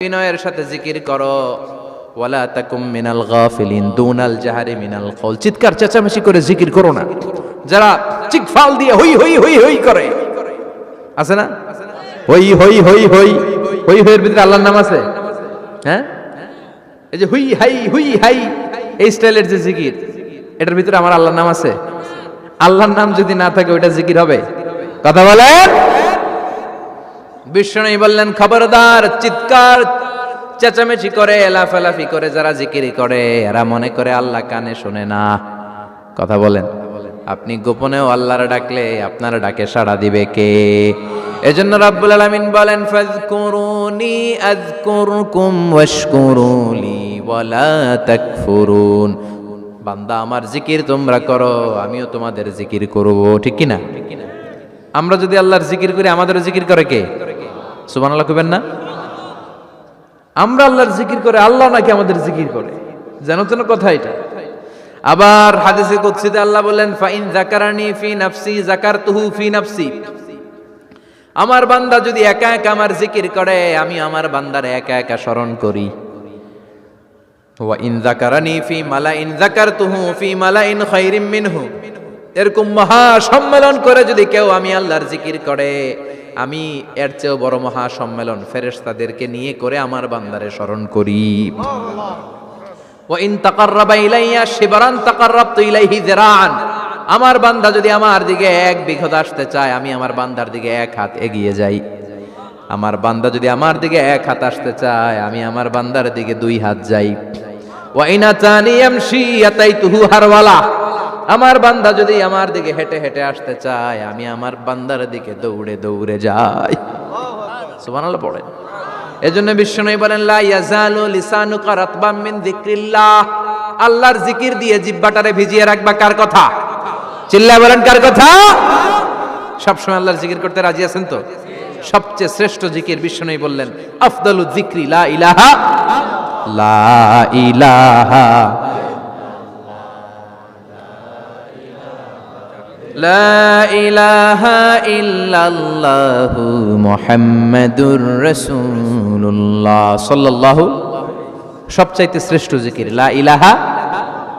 বিনয়ের সাথে জিকির করো। ওয়ালা তাকুম মিনাল গাফিলিন দুনাল জাহারি মিনাল কওল। চিৎকার চেঁচামেচি করে জিকির করো না। যারা চিকফাল দিয়ে হই হই হই হই করে, আছে না? হই হই হই হই হই হইয়ের ভিতরে আল্লাহর নাম আছে? হ্যাঁ, এই যে হুই হাই হুই হাই এই স্টাইলের যে জিকির, এটার ভিতরে আমার আল্লাহর নাম আছে? আল্লাহর নাম যদি না থাকে ওইটা জিকির হবে? কথা বলেন। বিষ্ণু বললেন, খবরদার, চিৎকার চেঁচামেচি করে লাফালাফি করে যারা জিকিরি করে এরা মনে করে আল্লাহ কানে শোনে না। কথা বলেন। আপনি গোপনেও আল্লাহর ডাকলে আপনার ডাকে সাড়া দিবে কে? এজন্য রাব্বুল আলামিন বলেন, ফাযকুরুনি আযকুরকুম ওয়াশকুরুলি ওয়ালা তাকফুরুন। বান্দা, আমার জিকির তোমরা করো, আমিও তোমাদের জিকির করব। ঠিক কি না? আমরা যদি আল্লাহর জিকির করি, আমাদেরও জিকির করে কে? সুবহানাল্লাহ কইবেন না? আমরা আল্লাহর জিকির করে, আল্লাহ নাকি আমাদের জিকির করে? জানো তো না কথা এটা। আবার হাদিসে কুদসিতে আল্লাহ বলেন, ফাইন যাকারানি ফি নাফসি যাকারতুহু ফি নাফসি। আমার বান্দা যদি একা একা আমার জিকির করে, আমি আমার বান্দারে একা একা স্মরণ করি। ওয়া ইন যাকারানি ফি মালাইন যাকারতুহু ফি মালাইন খায়রিম মিনহু। এরকম মহা সম্মেলন করে যদি কেউ আমি আল্লাহর জিকির করে, আমি এর চেয়েও বড় মহা সম্মেলন ফেরেশতাদেরকে নিয়ে করে আমার বান্দারে স্মরণ করি। ওয়া ইন তাকাররাবা ইলাইয়া শিবরান তাকাররাবতু ইলাইহি যিরাআন। আমার বান্দা যদি আমার দিকে এক বিঘত আসতে চায়, আমি আমার বান্দার দিকে এক হাত এগিয়ে যাই। আমার বান্দা যদি আমার দিকে এক হাত আসতে চায়, আমি আমার বান্দার দিকে দুই হাত যাই। ওয়া ইন আতানি ইয়ামশি আতাইতুহু হারওয়ালা। আমার বান্দা যদি আমার দিকে হেঁটে হেঁটে আসতে চায়, আমি আমার বান্দার দিকে দৌড়ে দৌড়ে যাই। সুবহানাল্লাহ পড়েন। এজন্য বিশ্বনবী বলেন, লা ইয়াজালু লিসানুকা রাতবাম মিন যিকরিল্লাহ। আল্লাহর জিকির দিয়ে জিহ্বাটারে ভিজিয়ে রাখবা। কার কথা? চিল্লায় বলেন, কার কথা? সবসময় আল্লাহর জিকির করতে রাজি আছেন তো? সবচেয়ে শ্রেষ্ঠ জিকির বিশ্বনবী বললেন, আফদালু যিকরি লা ইলাহা লা ইলাহা লা ইলাহা ইল্লাল্লাহু মুহাম্মাদুর রাসূলুল্লাহ সাল্লাল্লাহু। সবচাইতে শ্রেষ্ঠ জিকির লা ইলাহা।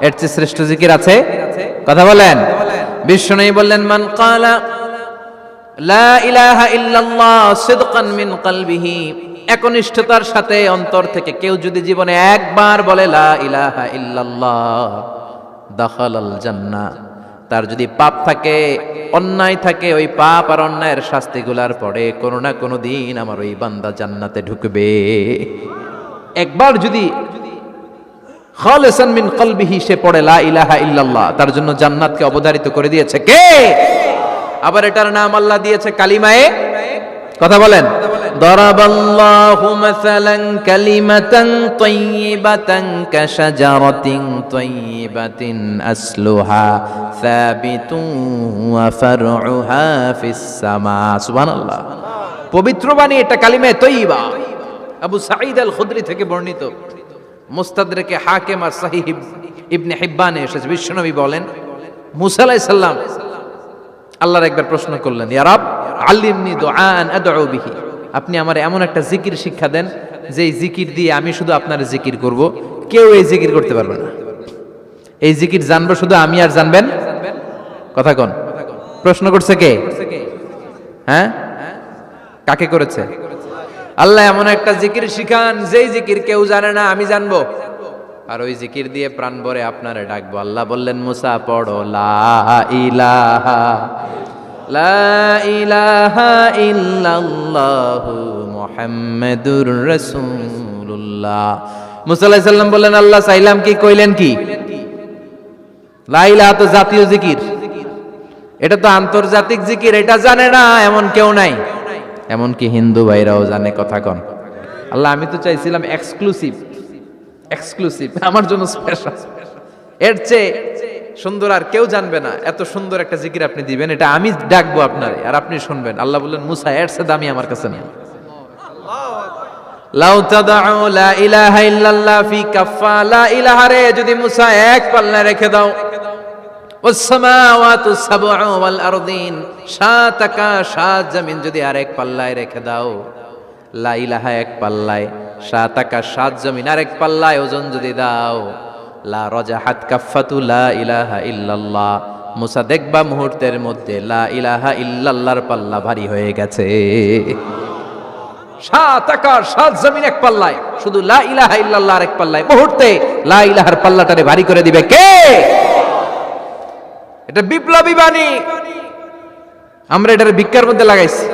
এর চেয়ে শ্রেষ্ঠ জিকির আছে? কথা বলেন। বিশ্বনবী বললেন, মান ক্বালা লা ইলাহা ইল্লাল্লাহ সিদকান মিন কলবিহি। একনিষ্ঠতার সাথে অন্তর থেকে কেউ যদি জীবনে একবার বলে লা ইলাহা ইল্লাল্লাহ, দাখালাল জান্নাহ। তার যদি পাপ থাকে, অন্যায় থাকে, ওই পাপ আর অন্যায়ের শাস্তিগুলার পরে কোনো না কোনো দিন আমার ওই বান্দা জান্নাতে ঢুকবে। একবার যদি খালিসান মিন কলবিহি সে পড়ে লা ইলাহা ইল্লাল্লাহ, তার জন্য জান্নাতকে অবধারিত করে দিয়েছে কে? আবার এটার নাম আল্লাহ দিয়েছে কালিমায়ে। কথা বলেন। দরাবাল্লাহু মাসালান কালিমাতান তাইয়িবাতান কাশাজারাতিন তাইয়িবাতিন আসলুহা সাবিতুন ওয়া ফারউহা ফিস সামা। সুবহানাল্লাহ। পবিত্র বাণী এটা কালিমায়ে তাইয়িবা। আবু সাঈদ আল খুদরি থেকে বর্ণিত, মুস্তাদরাকে হাকিম আর সহিহ ইবনে হিব্বানে এসেছে। বিশ্বনবী বলেন, মুসা আলাইহিস সালাম আল্লাহর একবার প্রশ্ন করলেন, ইয়া রাব আল্লিমনি দুআআন আদউ বিহি। আপনি আমার এমন একটা জিকির শিক্ষা দেন যে এই জিকির দিয়ে আমি শুধু আপনার জিকির করব, কেউ এই জিকির করতে পারবে না। এই জিকির জানবো শুধু আমি, আর জানবেন। কথা কোন? প্রশ্ন করছে কে? হ্যাঁ, কাকে করেছে? আল্লাহ এমন একটা জিকির শিখান যেই জিকির কেউ জানে না, আমি জানবো, আর ওই জিকির দিয়ে প্রাণ ভরে আপনারে ডাকবো। আল্লাহ বললেন, মুসা পড়ো লা ইলাহা লা ইলাহা ইল্লাল্লাহু মুহাম্মাদুর রাসূলুল্লাহ। মুসা আলাইহিস সালাম বললেন, আল্লাহ চাইলাম কি, কইলেন কি? লা ইলাহা তো জাতীয় জিকির, এটা তো আন্তর্জাতিক জিকির, এটা জানে না এমন কেউ নাই। এমনকি হিন্দু ভাইরাও জানে। কথা কন। আল্লাহ, আমি তো চাইছিলাম এক্সক্লুসিভ, এক্সক্লুসিভ, আমার জন্য স্পেশাল। এর চেয়ে সুন্দর আর কেউ জানবে না। এত সুন্দর একটা জিকির আপনি দিবেন, এটা আমি ডাকবো আপনারে আর আপনি শুনবেন। আল্লাহ বললেন, মুসা এর চেয়ে দামি আমার কাছে নেই। লাউ তাদউ লা ইলাহা ইল্লাল্লাহ ফি কাফা। লা ইলাহা রে যদি মুসা এক পাল্লায় রেখে দাও, ওয়াস সামাওয়াতু সাবউ ওয়াল আরদিন, সাত আকাশ সাত জমিন যদি আরেক পাল্লায় রেখে দাও, লা ইলাহা এক পাল্লায়, সাত আকাশ সাত জমিন আরেক পাল্লায় ওজন যদি দাও, লা রাজাহাত কাফাতু লা ইলাহা ইল্লাল্লাহ, মুসা দেখবা মুহূর্তের মধ্যে লা ইলাহা ইল্লাল্লাহর পাল্লা ভারী হয়ে গেছে। সাত আকাশ সাত জমিন এক পাল্লায়, শুধু লা ইলাহা ইল্লাল্লাহ আরেক পাল্লায়, মুহূর্তে লা ইলাহার পাল্লাটারে ভারী করে দিবে কে? এটা বিপ্লবী বাণী। আমরা এটার ভিক্ষার মধ্যে লাগাইছি।